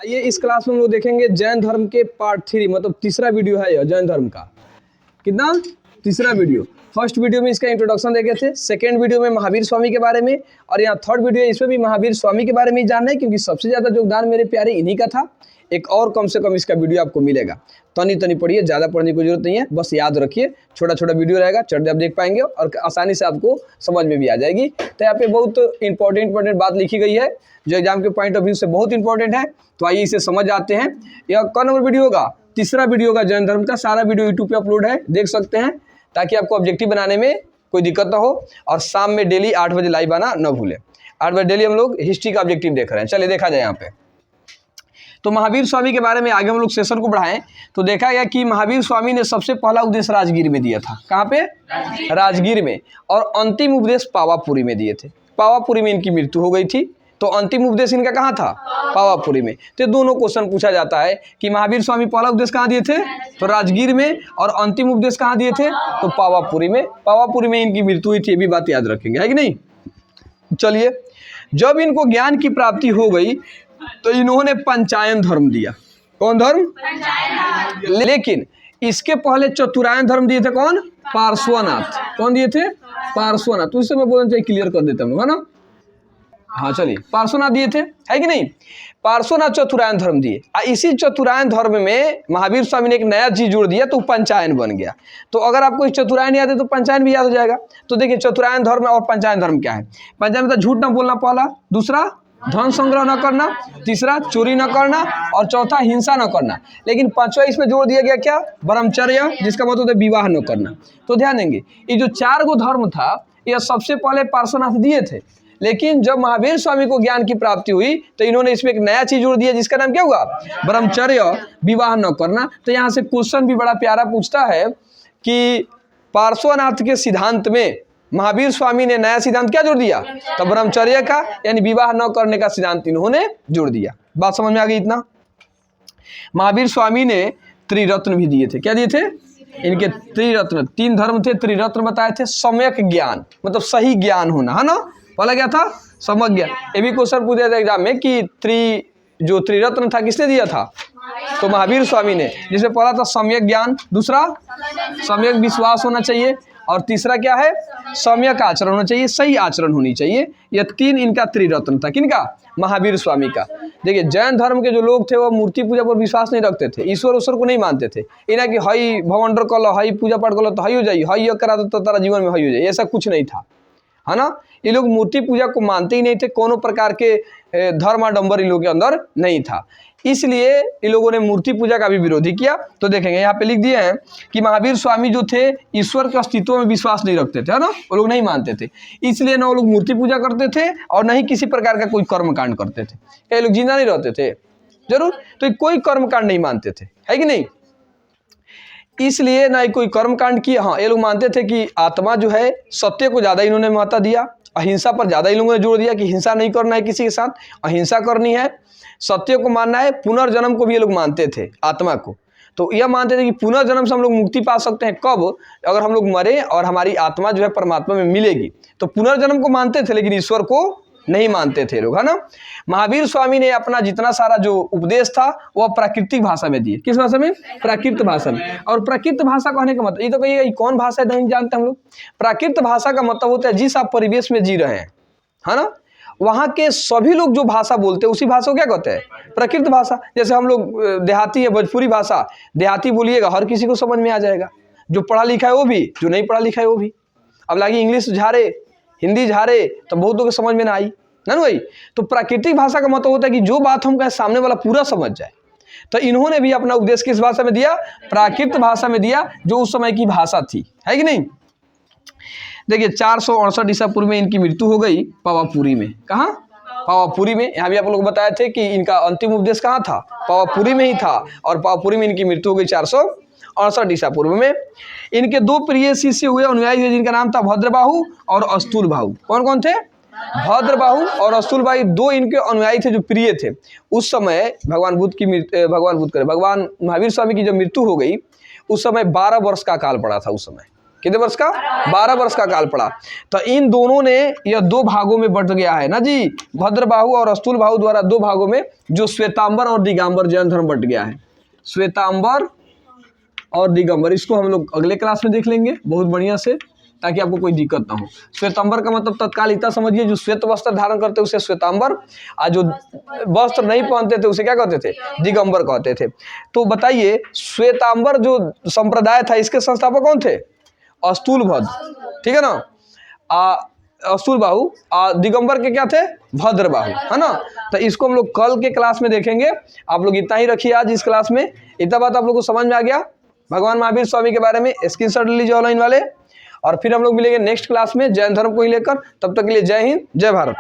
ये इस क्लास में हम लोग देखेंगे जैन धर्म के पार्ट 3, मतलब तीसरा वीडियो है यह जैन धर्म का। कितना? तीसरा वीडियो। फर्स्ट वीडियो में इसका इंट्रोडक्शन देखे थे, सेकंड वीडियो में महावीर स्वामी के बारे में, और यहाँ थर्ड वीडियो है इसमें भी महावीर स्वामी के बारे में ही जानना है, क्योंकि सबसे ज़्यादा योगदान मेरे प्यारे इन्हीं का था। एक और कम से कम इसका वीडियो आपको मिलेगा, तनी तनी पढ़िए, ज़्यादा पढ़ने की जरूरत नहीं है, बस याद रखिए, छोटा छोटा वीडियो रहेगा, चढ़ते आप देख पाएंगे और आसानी से आपको समझ में भी आ जाएगी। तो यहाँ पे बहुत इंपॉर्टेंट बात लिखी गई है जो एग्जाम के पॉइंट ऑफ व्यू से बहुत इंपॉर्टेंट है। तो आइए इसे समझ आते हैं। यह कौन नंबर वीडियो होगा? तीसरा वीडियो होगा जैन धर्म का। सारा वीडियो यूट्यूब पे अपलोड है, देख सकते हैं, ताकि आपको ऑब्जेक्टिव बनाने में कोई दिक्कत ना हो। और शाम में डेली 8 बजे लाइव आना न भूलें। 8 बजे डेली हम लोग हिस्ट्री का ऑब्जेक्टिव देख रहे हैं। चलिए देखा जाए यहाँ पे। तो महावीर स्वामी के बारे में आगे हम लोग सेशन को बढ़ाएं तो देखा गया कि महावीर स्वामी ने सबसे पहला उपदेश राजगीर में दिया था। कहाँ पे? राजगीर में। और अंतिम उपदेश पावापुरी में दिए थे। पावापुरी में इनकी मृत्यु हो गई थी, तो अंतिम उपदेश इनका कहाँ था? पावापुरी में। तो दोनों क्वेश्चन पूछा जाता है कि महावीर स्वामी पहला उपदेश कहाँ दिए थे? तो राजगीर में। और अंतिम उपदेश कहाँ दिए थे? तो पावापुरी में। पावापुरी में इनकी मृत्यु हुई थी, ये भी बात याद रखेंगे, है कि नहीं। चलिए, जब इनको ज्ञान की प्राप्ति हो गई तो इन्होंने पंचायन धर्म दिया। कौन धर्म? लेकिन इसके पहले चतुरायन धर्म दिए थे। कौन? पार्श्वनाथ। कौन दिए थे? पार्श्वनाथ। तो इससे मैं बोलना चाहिए, क्लियर कर देता हूँ, है ना। हाँ चलिए, पार्श्वनाथ दिए थे, है कि नहीं। पार्श्वनाथ चतुरायन धर्म दिए। इसी चतुरायन धर्म में महावीर स्वामी ने एक नया चीज जोड़ दिया, तो पंचायन बन गया। तो अगर आपको चतुरायन याद है तो पंचायन भी याद हो जाएगा। तो देखिए, चतुरायन धर्म और पंचायन धर्म क्या है। पंचायन मतलब झूठ न बोलना पहला, दूसरा धन संग्रह न करना, तीसरा चोरी न करना, और चौथा हिंसा न करना। लेकिन पांचवा इसमें जोड़ दिया गया क्या? ब्रह्मचर्य, जिसका मतलब है विवाह न करना। तो ध्यान देंगे, ये जो 4 गो धर्म था, यह सबसे पहले पार्श्वनाथ दिए थे। लेकिन जब महावीर स्वामी को ज्ञान की प्राप्ति हुई तो इन्होंने इसमें एक नया चीज जोड़ दिया, जिसका नाम क्या हुआ? ब्रह्मचर्य, विवाह न करना। तो यहाँ से क्वेश्चन भी बड़ा प्यारा पूछता है कि पार्श्वनाथ के सिद्धांत में महावीर स्वामी ने नया सिद्धांत क्या जोड़ दिया? तो ब्रह्मचर्य का, यानी विवाह न करने का सिद्धांत इन्होंने जोड़ दिया। बात समझ में आ गई इतना। महावीर स्वामी ने त्रिरत्न भी दिए थे। क्या दिए थे? इनके त्रिरत्न, 3 धर्म थे, त्रिरत्न बताए थे। सम्यक ज्ञान मतलब सही ज्ञान होना, है ना। पहला क्या था? सम्यक ज्ञान। ये भी क्वेश्चन पूछा था एग्जाम में कि जो त्रिरत्न था किसने दिया था? तो महावीर स्वामी ने। जिसमें पहला था सम्यक ज्ञान, दूसरा सम्यक विश्वास होना चाहिए, और तीसरा क्या है? सम्यक आचरण होना चाहिए, सही आचरण होनी चाहिए। यह 3 इनका त्रिरत्न था। किनका? महावीर स्वामी का। देखिए, जैन धर्म के जो लोग थे वो मूर्ति पूजा पर विश्वास नहीं रखते थे, ईश्वर को नहीं मानते थे। इन्हें कि हई भवंडर कलो, हई पूजा पाठ कलो तो हई हो जाइए, हई करा तो तारा जीवन में हई हो जाए, ऐसा कुछ नहीं था, है ना। ये लोग मूर्ति पूजा को मानते ही नहीं थे, कोनो प्रकार के धर्माडंबर इन लोगों के अंदर नहीं था। इसलिए इन लोगों ने मूर्ति पूजा का भी विरोधी किया। तो देखेंगे यहाँ पे लिख दिए हैं कि महावीर स्वामी जो थे ईश्वर के अस्तित्व में विश्वास नहीं रखते थे, है ना, वो लोग नहीं मानते थे। इसलिए ना वो लोग मूर्ति पूजा करते थे और न ही किसी प्रकार का कोई कर्मकांड करते थे। क्या ये लोग जिंदा नहीं रहते थे? जरूर। तो कोई कर्मकांड नहीं मानते थे, है कि नहीं। इसलिए ना ही कोई कर्मकांड किया। हाँ, ये लोग मानते थे कि आत्मा जो है, सत्य को ज्यादा इन्होंने महत्व दिया, अहिंसा पर ज्यादा इन लोगों ने जोर दिया कि हिंसा नहीं करना है किसी के साथ, अहिंसा करनी है, सत्य को मानना है। पुनर्जन्म को भी ये लोग मानते थे, आत्मा को। तो यह मानते थे कि पुनर्जन्म से हम लोग मुक्ति पा सकते हैं। कब? अगर हम लोग मरे और हमारी आत्मा जो है परमात्मा में मिलेगी। तो पुनर्जन्म को मानते थे, लेकिन ईश्वर को नहीं मानते थे लोग, है ना। महावीर स्वामी ने अपना जितना सारा जो उपदेश था वह प्राकृतिक भाषा में दिए। किस भाषा में? प्राकृत भाषा में। और प्राकृत भाषा कहने का मतलब, ये तो कहिएगा कौन भाषा है, नहीं जानते हम लोग। प्राकृत भाषा का मतलब होता है जिस आप परिवेश में जी रहे हैं, है ना, वहाँ के सभी लोग जो भाषा बोलते हैं उसी भाषा को क्या कहते हैं? प्राकृत भाषा। जैसे हम लोग देहाती है, भोजपुरी भाषा, देहाती बोलिएगा हर किसी को समझ में आ जाएगा, जो पढ़ा लिखा है वो भी, जो नहीं पढ़ा लिखा है वो भी। अब लागी इंग्लिश झारे, हिंदी झारे, तो बहुत लोग समझ में ना आई, ना भाई। तो प्राकृतिक भाषा का मतलब होता है कि जो बात हम कहें सामने वाला पूरा समझ जाए। तो इन्होंने भी अपना उपदेश किस भाषा में दिया? प्राकृत भाषा में दिया, जो उस समय की भाषा थी, है कि नहीं। देखिए, 468 ईसा पूर्व में इनकी मृत्यु हो गई पावापुरी में। कहाँ? पावापुरी में। यहाँ भी आप लोग बताए थे कि इनका अंतिम उपदेश कहाँ था? पावापुरी में ही था। और पावापुरी में इनकी मृत्यु हो गई 468 ईसा पूर्व में। इनके 2 प्रिय शिष्य हुए, अनुयायी हुए, जिनका नाम था भद्रबाहु और अस्तुलबाहु। कौन कौन थे? भद्रबाहु और अस्तुलबाहु, 2 इनके अनुयायी थे जो प्रिय थे। उस समय भगवान महावीर स्वामी की जब मृत्यु हो गई, उस समय 12 वर्ष का काल पड़ा था। उस समय कितने वर्ष का? 12 वर्ष का काल पड़ा। तो इन दोनों ने यह 2 भागों में बट गया है ना जी, भद्रबाहु और स्थूलबाहु द्वारा 2 भागों में जो श्वेतांबर और दिगंबर जैन धर्म बट गया है। श्वेतांबर और दिगंबर, इसको हम लोग अगले क्लास में देख लेंगे बहुत बढ़िया से, ताकि आपको कोई दिक्कत ना हो। श्वेतांबर का मतलब तत्काल इतना समझिए, जो श्वेत वस्त्र धारण करते उसे श्वेतांबर, और जो वस्त्र नहीं पहनते थे उसे क्या कहते थे? दिगंबर कहते थे। तो बताइए श्वेतांबर जो संप्रदाय था इसके संस्थापक कौन थे? स्थूलभद्र, ठीक है ना। स्थूलबाहु, दिगंबर के क्या थे? भद्रबाहु, है ना। तो इसको हम लोग कल के क्लास में देखेंगे। आप लोग इतना ही रखिए आज इस क्लास में। इतना बात आप लोग को समझ में आ गया भगवान महावीर स्वामी के बारे में? स्क्रीनशॉट ले लीजिए ऑनलाइन वाले, और फिर हम लोग मिलेंगे नेक्स्ट क्लास में जैन धर्म को ही लेकर। तब तक के लिए जय हिंद, जय भारत।